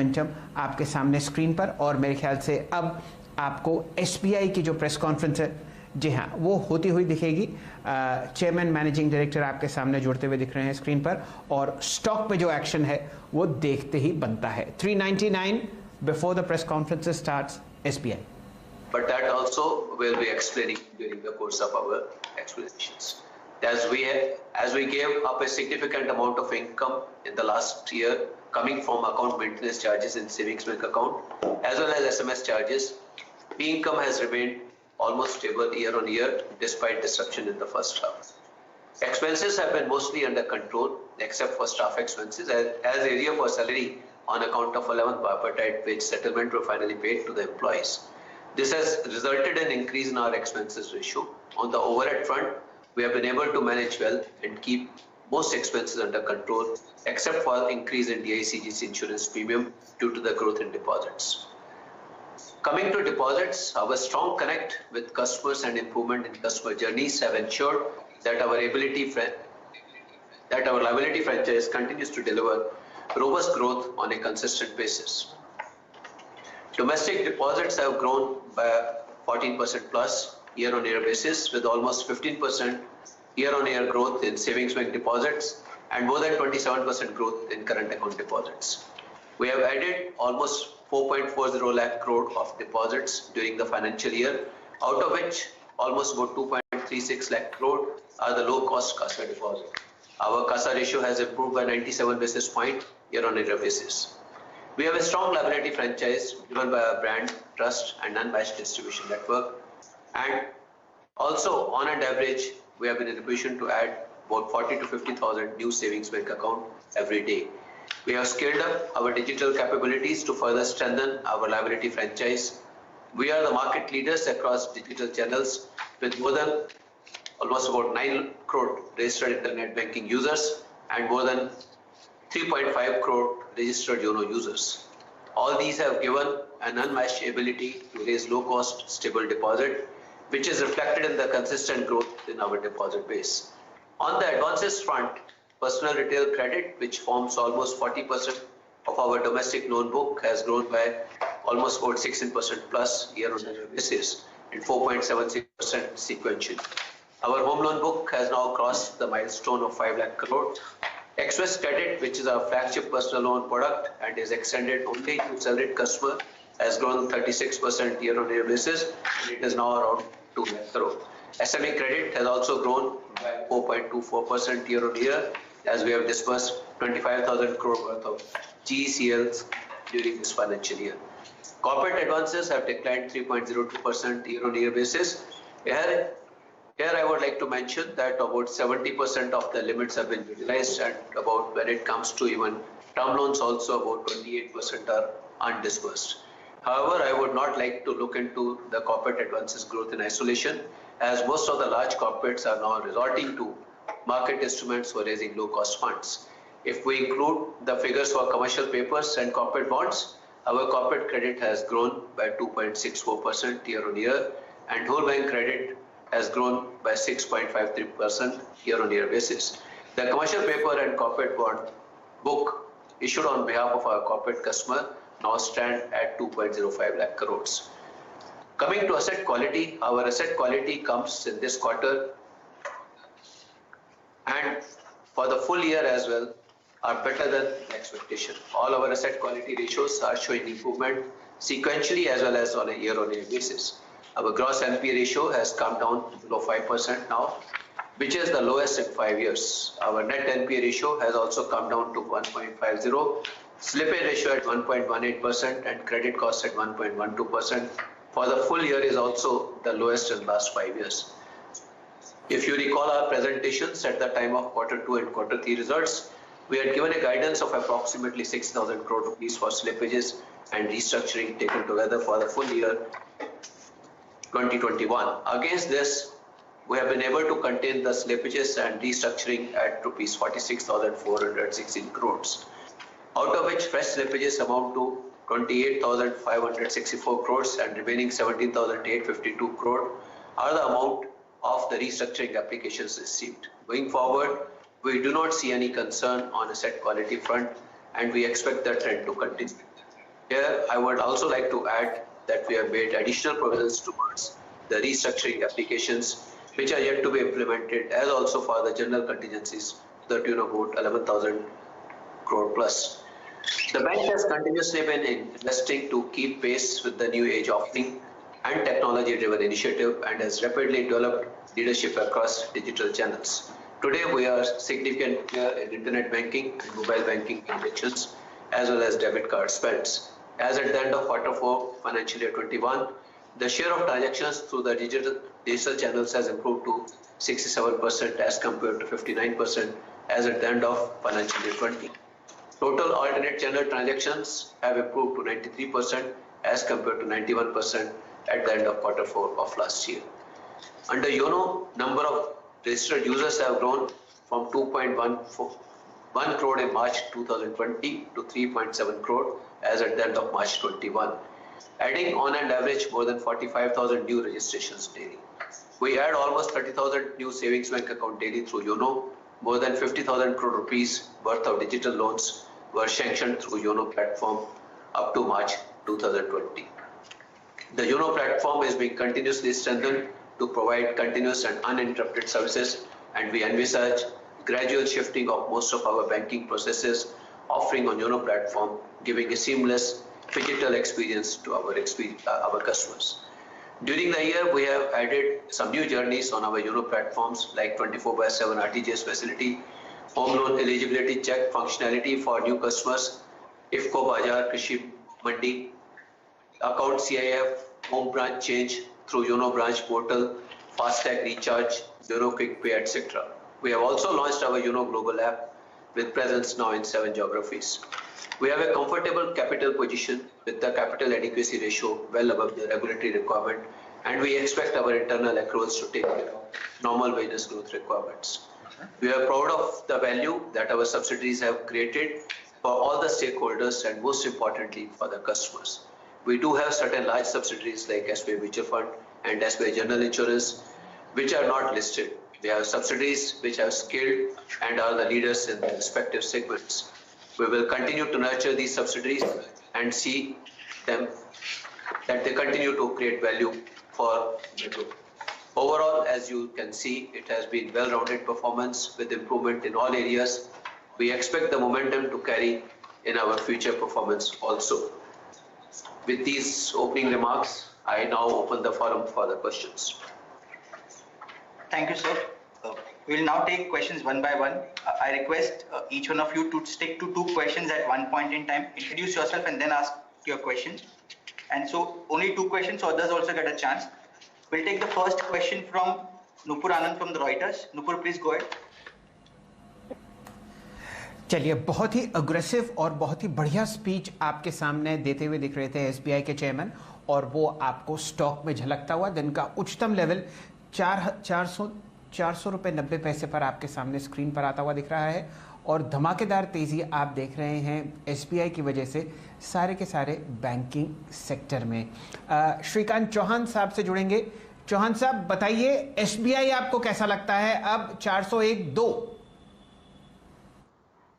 Momentum आपके सामने screen पर, और मेरे ख्याल से अब आपको एसबीआई की जो प्रेस कॉन्फ्रेंस है, जी हाँ, वो होती हुई दिखेगी। चेयरमैन मैनेजिंग डायरेक्टर आपके सामने जुड़ते हुए दिख रहे हैं स्क्रीन पर, और स्टॉक पे जो एक्शन है वो देखते ही बनता है। 399 before the press conference starts, SBI. But that also we'll be explaining during the course of our explanations. As we gave up a significant amount of income in the last year coming from account maintenance charges in savings bank account as well as SMS charges, fee income has remained almost stable year on year despite disruption in the first half. Expenses have been mostly under control except for staff expenses as area for salary on account of 11th bipartite wage settlement were finally paid to the employees. This has resulted in increase in our expenses ratio. On the overhead front, we have been able to manage well and keep most expenses under control, except for increase in DICGC insurance premium due to the growth in deposits. Coming to deposits, our strong connect with customers and improvement in customer journeys have ensured that our liability franchise continues to deliver robust growth on a consistent basis. Domestic deposits have grown by 14% plus year-on-year basis, with almost 15% year-on-year growth in savings bank deposits and more than 27% growth in current account deposits. We have added almost 4.40 lakh crore of deposits during the financial year, out of which almost about 2.36 lakh crore are the low-cost CASA deposit. Our CASA ratio has improved by 97 basis point year-on-year basis. We have a strong liability franchise driven by our brand, trust, and unmatched distribution network. And also, on an average, we have been in a position to add about 40 to 50,000 new savings bank accounts every day. We have scaled up our digital capabilities to further strengthen our liability franchise. We are the market leaders across digital channels with more than almost about 9 crore registered internet banking users and more than 3.5 crore registered YONO users. All these have given an unmatched ability to raise low-cost, stable deposit, which is reflected in the consistent growth in our deposit base. On the advances front, personal retail credit, which forms almost 40% of our domestic loan book, has grown by almost about 16% plus year-on-year basis and 4.76% sequentially. Our home loan book has now crossed the milestone of 5 lakh crore. Express Credit, which is our flagship personal loan product and is extended only to salaried customer, has grown 36% year-on-year basis, and it is now around 2 lakh crore. SME Credit has also grown by 4.24% year-on-year as we have disbursed 25,000 crore worth of GECLs during this financial year. Corporate advances have declined 3.02% year-on-year basis. Here I would like to mention that about 70% of the limits have been utilized, and about when it comes to even term loans also about 28% are undisbursed. However, I would not like to look into the corporate advances growth in isolation, as most of the large corporates are now resorting to market instruments for raising low-cost funds. If we include the figures for commercial papers and corporate bonds, our corporate credit has grown by 2.64% year-on-year, and whole bank credit has grown by 6.53% year-on-year basis. The commercial paper and corporate bond book issued on behalf of our corporate customer now stand at 2.05 lakh crores. Coming to asset quality, our asset quality comes in this quarter and for the full year as well are better than expectation. All our asset quality ratios are showing improvement sequentially as well as on a year-on-year basis. Our gross NPA ratio has come down below 5% now, which is the lowest in 5 years. Our net NPA ratio has also come down to 1.50, slippage ratio at 1.18% and credit cost at 1.12%. For the full year is also the lowest in the last 5 years. If you recall our presentations at the time of Q2 and Q3 results, we had given a guidance of approximately 6,000 crore rupees for slippages and restructuring taken together for the full year 2021. Against this, we have been able to contain the slippages and restructuring at rupees 46,416 crores, out of which fresh slippages amount to 28,564 crores and remaining 17,852 crore are the amount of the restructuring applications received. Going forward, we do not see any concern on asset quality front and we expect the trend to continue. Here, I would also like to add that we have made additional provisions towards the restructuring applications, which are yet to be implemented, as also for the general contingencies to the tune of about 11,000 crore plus. The bank has continuously been investing to keep pace with the new age offering and technology-driven initiative, and has rapidly developed leadership across digital channels. Today, we are significant player in internet banking and mobile banking transactions, as well as debit card spends. As at the end of Q4 financial year 21, the share of transactions through the digital channels has improved to 67% as compared to 59% as at the end of financial year 20. Total alternate channel transactions have improved to 93% as compared to 91% at the end of Q4 of last year. Under YONO, number of registered users have grown from 2.1 crore in March 2020 to 3.7 crore as at the end of March 21, adding on an average more than 45,000 new registrations daily. We add almost 30,000 new savings bank account daily through YONO. More than 50,000 crore rupees worth of digital loans were sanctioned through YONO platform up to March 2020. The YONO platform is being continuously strengthened to provide continuous and uninterrupted services, and we envisage gradual shifting of most of our banking processes offering on YONO platform, giving a seamless digital experience to our customers. During the year, we have added some new journeys on our YONO platforms like 24/7 RTGS facility, home loan eligibility check functionality for new customers, IFCO Bazaar Krishi Mandi, account CIF, home branch change through YONO branch portal, FASTag recharge, YONO Quick Pay, etc. We have also launched our YONO Global app with presence now in 7 geographies. We have a comfortable capital position with the capital adequacy ratio well above the regulatory requirement, and we expect our internal accruals to take care of normal business growth requirements. We are proud of the value that our subsidiaries have created for all the stakeholders and most importantly for the customers. We do have certain large subsidiaries like SBI Mutual Fund and SBI General Insurance, which are not listed. We have subsidiaries which have scaled and are the leaders in their respective segments. We will continue to nurture these subsidiaries and see them that they continue to create value for the group. Overall, as you can see, it has been well-rounded performance with improvement in all areas. We expect the momentum to carry in our future performance also. With these opening remarks, I now open the forum for the questions. Thank you, sir. We will now take questions one by one. I request each one of you to stick to 2 questions at one point in time. Introduce yourself and then ask your question. And so only 2 questions, so others also get a chance. We'll take the first question from Nupur Anand from the Reuters. Nupur, please go ahead. चलिए, बहुत ही aggressive और बहुत ही बढ़िया speech आपके सामने देते हुए दिख रहे थे एसबीआई के चेयरमैन, और वो आपको स्टॉक में झलकता हुआ दिन का उच्चतम लेवल 400 रुपये 90 पैसे पर आपके सामने स्क्रीन पर आता हुआ दिख रहा है, और धमाकेदार तेजी आप देख रहे हैं एसबीआई की वजह से सारे के सारे बैंकिंग सेक्टर में। श्रीकांत चौहान साहब से जुड़ेंगे। चौहान साहब, बताइए एसबीआई आपको कैसा लगता है अब 401.2?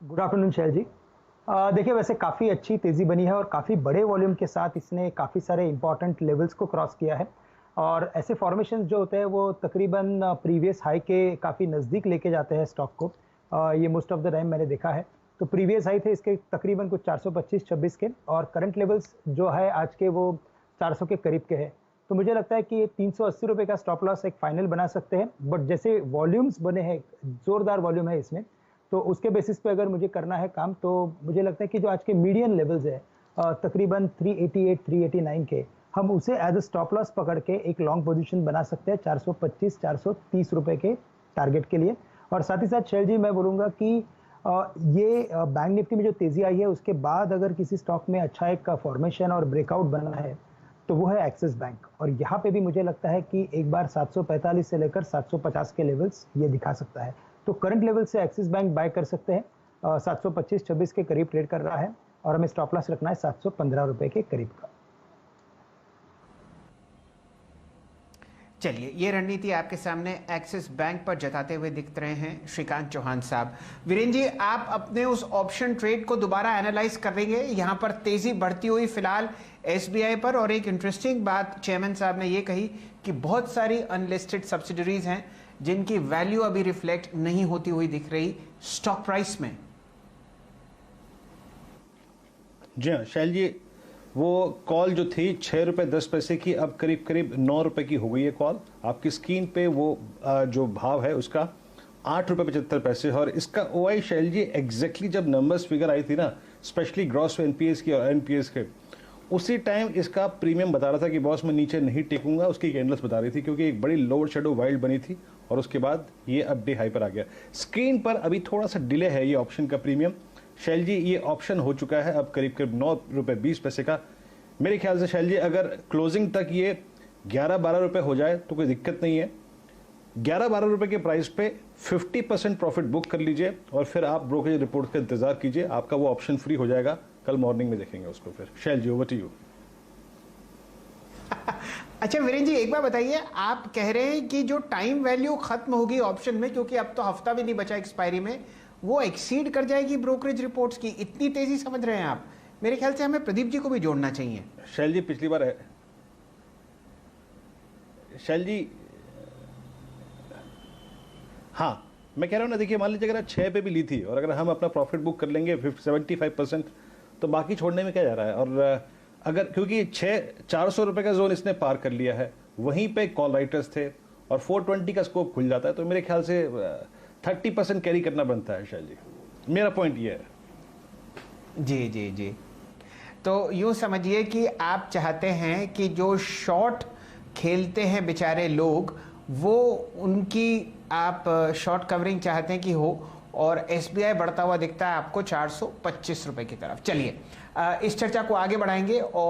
गुड आफ्टरनून शैल जी। देखिए, वैसे काफ़ी अच्छी तेज़ी बनी है और काफ़ी बड़े वॉल्यूम के साथ इसने काफ़ी सारे इंपॉर्टेंट लेवल्स को क्रॉस किया है, और ऐसे फॉर्मेशंस जो होते हैं वो तकरीबन प्रीवियस हाई के काफ़ी नज़दीक लेके जाते हैं स्टॉक को। ये मोस्ट ऑफ द टाइम मैंने देखा है। तो प्रीवियस हाई थे इसके तकरीबन कुछ 425-26 के, और करंट लेवल्स जो है आज के वो 400 के करीब के हैं। तो मुझे लगता है कि 380 रुपये का स्टॉप लॉस एक फाइनल बना सकते हैं, बट जैसे वॉल्यूम्स बने हैं, ज़ोरदार वॉल्यूम है इसमें, तो उसके बेसिस पे अगर मुझे करना है काम, तो मुझे लगता है कि जो आज के मीडियन लेवल्स है तकरीबन 388-389 के, हम उसे एज अ स्टॉप लॉस पकड़ के एक लॉन्ग पोजीशन बना सकते हैं 425-430 रुपये के टारगेट के लिए। और साथ ही साथ शैल जी, मैं बोलूँगा कि ये बैंक निफ्टी में जो तेज़ी आई है उसके बाद अगर किसी स्टॉक में अच्छा एक फॉर्मेशन और ब्रेकआउट बना है तो वो है एक्सिस बैंक, और यहाँ पे भी मुझे लगता है कि एक बार 745 से लेकर 750 के लेवल्स ये दिखा सकता है। तो करंट लेवल से एक्सिस बैंक बाय कर सकते हैं, 725-26 के करीब ट्रेड कर रहा है, और हमें स्टॉप लॉस रखना है 715 रुपये के करीब का। चलिए, ये रणनीति आपके सामने एक्सिस बैंक पर जताते हुए दिख रहे हैं श्रीकांत चौहान साहब। वीरेंद्र जी, आप अपने उस ऑप्शन ट्रेड को दोबारा एनालाइज करेंगे। यहाँ पर तेजी बढ़ती हुई फिलहाल एसबीआई पर, और एक इंटरेस्टिंग बात चेयरमैन साहब ने ये कही कि बहुत सारी अनलिस्टेड सब्सिडरीज हैं जिनकी वैल्यू अभी रिफ्लेक्ट नहीं होती हुई दिख रही स्टॉक प्राइस में। जी हाँ शैल जी, वो कॉल जो थी 6 रुपये 10 पैसे की, अब करीब करीब 9 रुपये की हो गई है कॉल। आपकी स्क्रीन पे वो जो भाव है उसका 8 रुपये 75 पैसे। और इसका ओआई शैल जी एग्जैक्टली जब नंबर्स फिगर आई थी ना, स्पेशली ग्रॉस एनपीएस की और एनपीएस के, उसी टाइम इसका प्रीमियम बता रहा था कि बॉस मैं नीचे नहीं टेकूंगा, उसकी कैंडल्स बता रही थी, क्योंकि एक बड़ी लोअर शेडो वाइल्ड बनी थी और उसके बाद ये अब डे हाई पर आ गया। स्क्रीन पर अभी थोड़ा सा डिले है ये ऑप्शन का प्रीमियम शैल जी। ये ऑप्शन हो चुका है अब करीब करीब 9 रुपये 20 पैसे का। मेरे ख्याल से शैल जी अगर क्लोजिंग तक ये 11-12 रुपये हो जाए तो कोई दिक्कत नहीं है। 11-12 रुपये के प्राइस पे 50% प्रॉफिट बुक कर लीजिए और फिर आप ब्रोकरेज रिपोर्ट का इंतजार कीजिए, आपका वो ऑप्शन फ्री हो जाएगा। कल मॉर्निंग में देखेंगे उसको फिर। शैल जी, ओवर टू यू। अच्छा वीरेंद्र जी, एक बार बताइए, आप कह रहे हैं कि जो टाइम वैल्यू खत्म होगी ऑप्शन में, क्योंकि अब तो हफ्ता भी नहीं बचा एक्सपायरी में, वो एक्सीड कर जाएगी ब्रोकरेज रिपोर्ट्स की, इतनी तेजी समझ रहे हैं आप? मेरे ख्याल से हमें प्रदीप जी को भी जोड़ना चाहिए। शैल जी पिछली बार शैल जी, हाँ मैं कह रहा हूँ ना, देखिए मान लीजिए अगर 6 पे भी ली थी और अगर हम अपना प्रॉफिट बुक कर लेंगे 75% तो बाकी छोड़ने में क्या जा रहा है। और अगर क्योंकि 400 रुपये का जोन इसने पार कर लिया है, वहीं पे कॉल राइटर्स थे और 420 का स्कोप खुल जाता है, तो मेरे ख्याल से 30% कैरी करना बनता है शैल जी। मेरा पॉइंट ये है। जी जी जी, तो यूं समझिए कि आप चाहते हैं कि जो शॉर्ट खेलते हैं बेचारे लोग, वो उनकी आप शॉर्ट कवरिंग चाहते हैं कि हो, और एसबीआई बढ़ता हुआ दिखता है आपको 425 रुपए की तरफ। चलिए इस चर्चा को आगे बढ़ाएंगे और